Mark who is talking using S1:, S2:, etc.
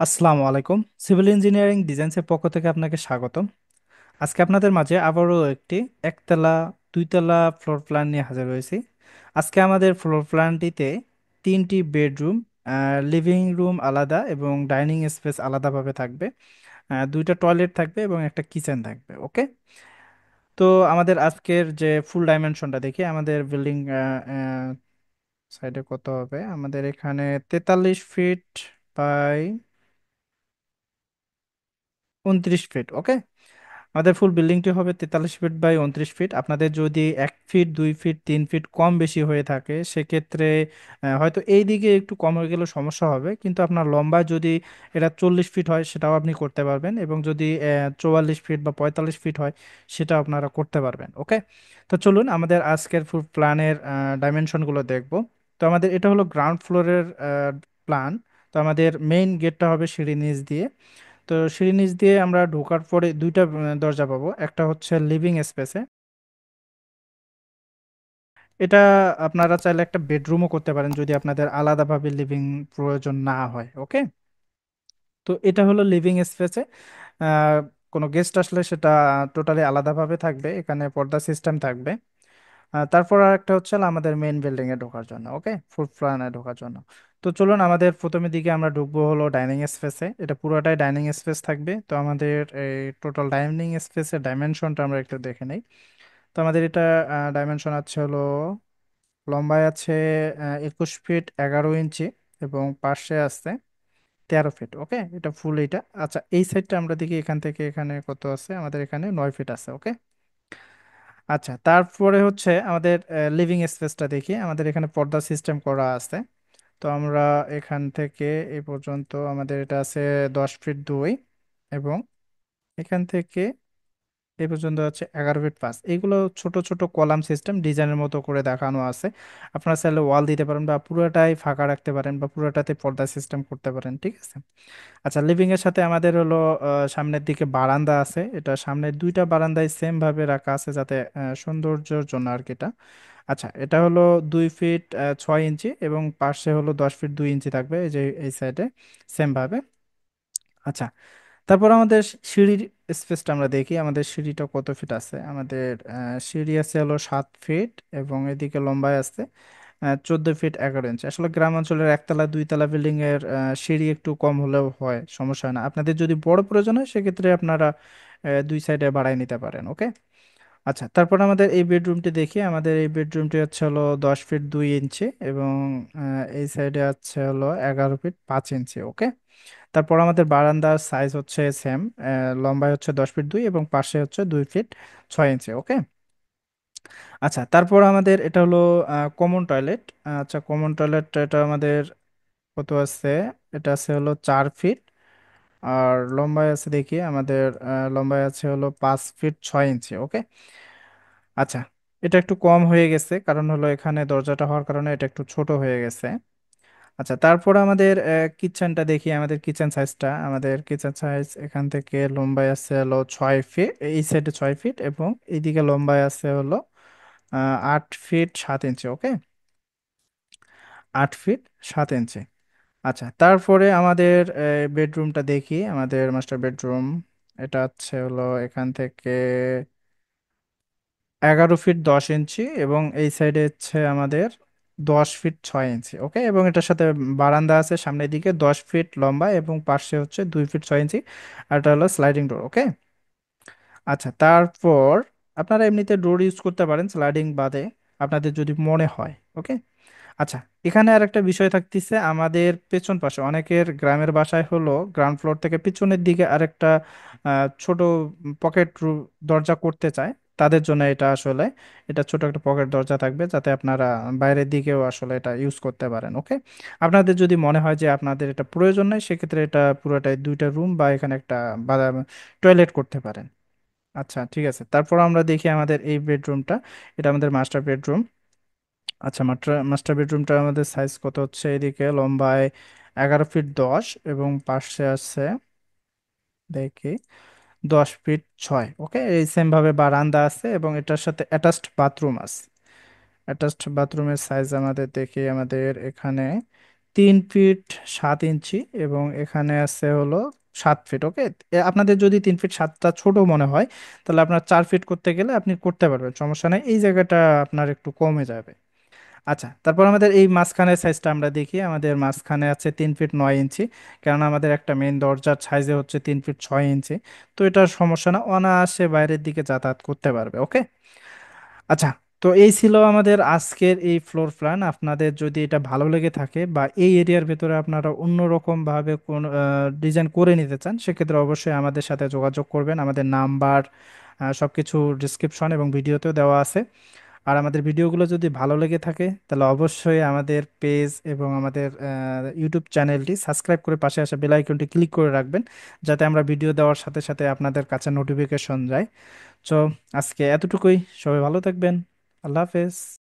S1: আসসালামু আলাইকুম। Civil engineering ডিজাইনসের পক্ষ থেকে আপনাকে স্বাগতম। আজকে আপনাদের মাঝে আবারও একটি একতলা দুইতলা ফ্লোর প্ল্যান নিয়ে হাজির হয়েছি। আজকে আমাদের ফ্লোর প্ল্যানটিতে তিনটি বেডরুম, লিভিং রুম আলাদা এবং ডাইনিং স্পেস আলাদাভাবে থাকবে। দুইটা টয়লেট থাকবে এবং একটা কিচেন থাকবে। ওকে। তো আমাদের আজকের যে ফুল ডাইমেনশনটা দেখি, আমাদের বিল্ডিং সাইডে কত হবে, আমাদের এখানে 43 ফিট বাই 29 ফিট। ওকে। আমাদের ফুল বিল্ডিংটি হবে 43 ফিট বাই 29 ফিট। আপনাদের যদি 1 ফিট 2 ফিট 3 ফিট কম বেশি হয়ে থাকে সেক্ষেত্রে হয়তো এই দিকে একটু কম হয়ে গেলে সমস্যা হবে, কিন্তু আপনার লম্বা যদি এটা 40 ফিট হয় সেটাও আপনি করতে পারবেন, এবং যদি 44 ফিট বা 45 ফিট হয় সেটাও আপনারা করতে পারবেন। ওকে। তো চলুন আমাদের আজকের ফুল প্ল্যানের ডাইমেনশনগুলো দেখব। তো আমাদের এটা হলো গ্রাউন্ড ফ্লোরের প্ল্যান। তো আমাদের মেইন গেটটা হবে সিঁড়ি নিচ দিয়ে। তো সিঁড়ি নিচ দিয়ে আমরা ঢোকার পরে দুইটা দরজা পাবো। একটা হচ্ছে লিভিং স্পেসে, এটা আপনারা চাইলে একটা বেডরুমও করতে পারেন যদি আপনাদের আলাদাভাবে লিভিং প্রয়োজন না হয়। ওকে। তো এটা হলো লিভিং স্পেসে, কোনো গেস্ট আসলে সেটা টোটালি আলাদাভাবে থাকবে, এখানে পর্দা সিস্টেম থাকবে। তারপর আর একটা হচ্ছে হলো আমাদের মেইন বিল্ডিং এ ঢোকার জন্য, ওকে, ফুড প্ল্যানে ঢোকার জন্য। তো চলুন আমাদের প্রথমে দিকে আমরা ঢুকবো হলো ডাইনিং স্পেসে। এটা পুরোটাই ডাইনিং স্পেস থাকবে। তো আমাদের এই টোটাল ডাইনিং স্পেসের ডাইমেনশনটা আমরা একটু দেখে নেই। তো আমাদের এটা ডাইমেনশন আছে হলো, লম্বায় আছে 21 ফিট 11 ইঞ্চি, এবং পাশে আছে 13 ফিট। ওকে, এটা ফুল এটা। আচ্ছা, এই সাইডটা আমরা দেখি, এখান থেকে এখানে কত আছে, আমাদের এখানে 9 ফিট আছে। ওকে। আচ্ছা, তারপরে হচ্ছে আমাদের লিভিং স্পেসটা দেখি। আমাদের এখানে পর্দা সিস্টেম করা আছে। তো আমরা এখান থেকে এই পর্যন্ত আমাদের এটা আছে 10 ফিট 2, এবং এখান থেকে এই পর্যন্ত আছে 11 ফিট 5। এইগুলো ছোট ছোট কলাম সিস্টেম ডিজাইনের মতো করে দেখানো আছে। আপনারা চাইলে ওয়াল দিতে পারেন, বা পুরোটাই ফাঁকা রাখতে পারেন, বা পুরোটাতে পর্দা সিস্টেম করতে পারেন। ঠিক আছে। আচ্ছা, লিভিং এর সাথে আমাদের হলো সামনের দিকে বারান্দা আছে। এটা সামনের দুইটা বারান্দায় সেম ভাবে রাখা আছে, যাতে সৌন্দর্যের জন্য আর কি এটা। আচ্ছা, এটা হলো 2 ফিট 6 ইঞ্চি, এবং পাশে হলো 10 ফিট 2 ইঞ্চি থাকবে, এই যে এই সাইডে সেম ভাবে। আচ্ছা, তারপর আমাদের সিঁড়ির স্পেসটা আমরা দেখি। আমাদের সিঁড়িটা কত ফিট আছে, আমাদের সিঁড়ি আছে হলো 7 ফিট, এবং এদিকে লম্বায় আছে 14 ফিট 11 ইঞ্চি। আসলে গ্রাম অঞ্চলের একতলা দুইতলা বিল্ডিং এর সিঁড়ি একটু কম হলেও হয়, সমস্যা হয় না। আপনাদের যদি বড় প্রয়োজন হয় সেক্ষেত্রে আপনারা দুই সাইডে বাড়ায় নিতে পারেন। ওকে। আচ্ছা, তারপর আমাদের এই বেডরুমটি দেখি। আমাদের এই বেডরুমটি হচ্ছে হলো 10 ফিট 2 ইঞ্চি, এবং এই সাইডে আছে হলো 11 ফিট 5 ইঞ্চি। ওকে। তারপর আমাদের বারান্দার সাইজ হচ্ছে সেম, লম্বায় হচ্ছে 10 ফিট 2, এবং পাশে হচ্ছে 2 ফিট 6 ইঞ্চি। ওকে। আচ্ছা, তারপর আমাদের এটা হলো কমন টয়লেট। আচ্ছা, কমন টয়লেট এটা আমাদের কত আছে, এটা আছে হলো 4 ফিট, আর লম্বায় আছে দেখি আমাদের লম্বায় আছে হলো 5 ফিট 6 ইঞ্চি। ওকে। আচ্ছা, এটা একটু কম হয়ে গেছে, কারণ হলো এখানে দরজাটা হওয়ার কারণে এটা একটু ছোট হয়ে গেছে। আচ্ছা, তারপর আমাদের কিচেনটা দেখি। আমাদের কিচেন সাইজটা, আমাদের কিচেন সাইজ এখান থেকে লম্বায় আছে হলো 6 ফিট, এই সাইডে 6 ফিট, এবং এইদিকে লম্বায় আছে হলো 8 ফিট 7 ইঞ্চি। ওকে। 8 ফিট 7 ইঞ্চি। আচ্ছা, তারপরে আমাদের বেডরুমটা দেখি। আমাদের মাস্টার বেডরুম, এটা হচ্ছে হলো এখান থেকে 11 ফিট 10 ইঞ্চি, এবং এই সাইডে হচ্ছে আমাদের 10 ফিট 6 ইঞ্চি। ওকে, এবং এটার সাথে বারান্দা আছে সামনের দিকে 10 ফিট লম্বা, এবং পাশে হচ্ছে 2 ফিট 6 ইঞ্চি। আর এটা হলো স্লাইডিং ডোর। ওকে। আচ্ছা, তারপর আপনারা এমনিতে ডোর ইউজ করতে পারেন স্লাইডিং বাদে, আপনাদের যদি মনে হয়। ওকে। আচ্ছা, এখানে আর একটা বিষয় থাকতেছে, আমাদের পেছন পাশে অনেকের গ্রামের বাসায় হলো গ্রাউন্ড ফ্লোর থেকে পিছনের দিকে আরেকটা ছোট পকেট দরজা করতে চায়। তাদের জন্য এটা আসলে, এটা ছোট একটা পকেট দরজা থাকবে, যাতে আপনারা বাইরের দিকেও আসলে এটা ইউজ করতে পারেন। ওকে। আপনাদের যদি মনে হয় যে আপনাদের এটা প্রয়োজন নেই, সেক্ষেত্রে এটা পুরোটাই দুইটা রুম বা এখানে একটা টয়লেট করতে পারেন। আচ্ছা, ঠিক আছে। তারপর আমরা দেখি আমাদের এই বেডরুমটা, এটা আমাদের মাস্টার বেডরুম। আচ্ছা, মাস্টার বেডরুমটা আমাদের সাইজ কত হচ্ছে, এদিকে লম্বায় 11 ফিট 10, এবং পাশে আছে দেখি 10 ফিট 6। ওকে, এই সেম ভাবে বারান্দা আছে, এবং এটার সাথে অ্যাটাচড বাথরুম আছে। অ্যাটাচড বাথরুমের সাইজ আমাদের দেখি, আমাদের এখানে 3 ফিট 7 ইঞ্চি, এবং এখানে আছে হলো 7 ফিট। ওকে, আপনাদের যদি 3 ফিট 7টা ছোট মনে হয়, তাহলে আপনার 4 ফিট করতে গেলে আপনি করতে পারবেন, সমস্যা নেই, এই জায়গাটা আপনার একটু কমে যাবে। আচ্ছা, তারপর আমাদের এই মাঝখানের সাইজটা আমরা দেখি। আমাদের মাঝখানে আছে 3 ফিট 9 ইঞ্চি, কারণ আমাদের একটা মেইন দরজার সাইজে হচ্ছে 3 ফিট 6 ইঞ্চি। তো এটা সমস্যা না, অনায়াসে বাইরের দিকে যাতায়াত করতে পারবে। ওকে। আচ্ছা, তো এই ছিল আমাদের আজকের এই ফ্লোর প্ল্যান। আপনাদের যদি এটা ভালো লেগে থাকে বা এই এরিয়ার ভেতরে আপনারা অন্যরকম ভাবে কোন ডিজাইন করে নিতে চান, সেক্ষেত্রে অবশ্যই আমাদের সাথে যোগাযোগ করবেন। আমাদের নাম্বার সবকিছু ডিসক্রিপশন এবং ভিডিওতেও দেওয়া আছে। আর আমাদের ভিডিওগুলো যদি ভালো লেগে থাকে, তাহলে অবশ্যই আমাদের পেজ এবং আমাদের ইউটিউব চ্যানেলটি সাবস্ক্রাইব করে পাশে আসা বেল আইকনটি ক্লিক করে রাখবেন, যাতে আমরা ভিডিও দেওয়ার সাথে সাথে আপনাদের কাছে নোটিফিকেশন যায়। তো আজকে এতটুকুই, সবাই ভালো থাকবেন। আল্লাহ হাফেজ।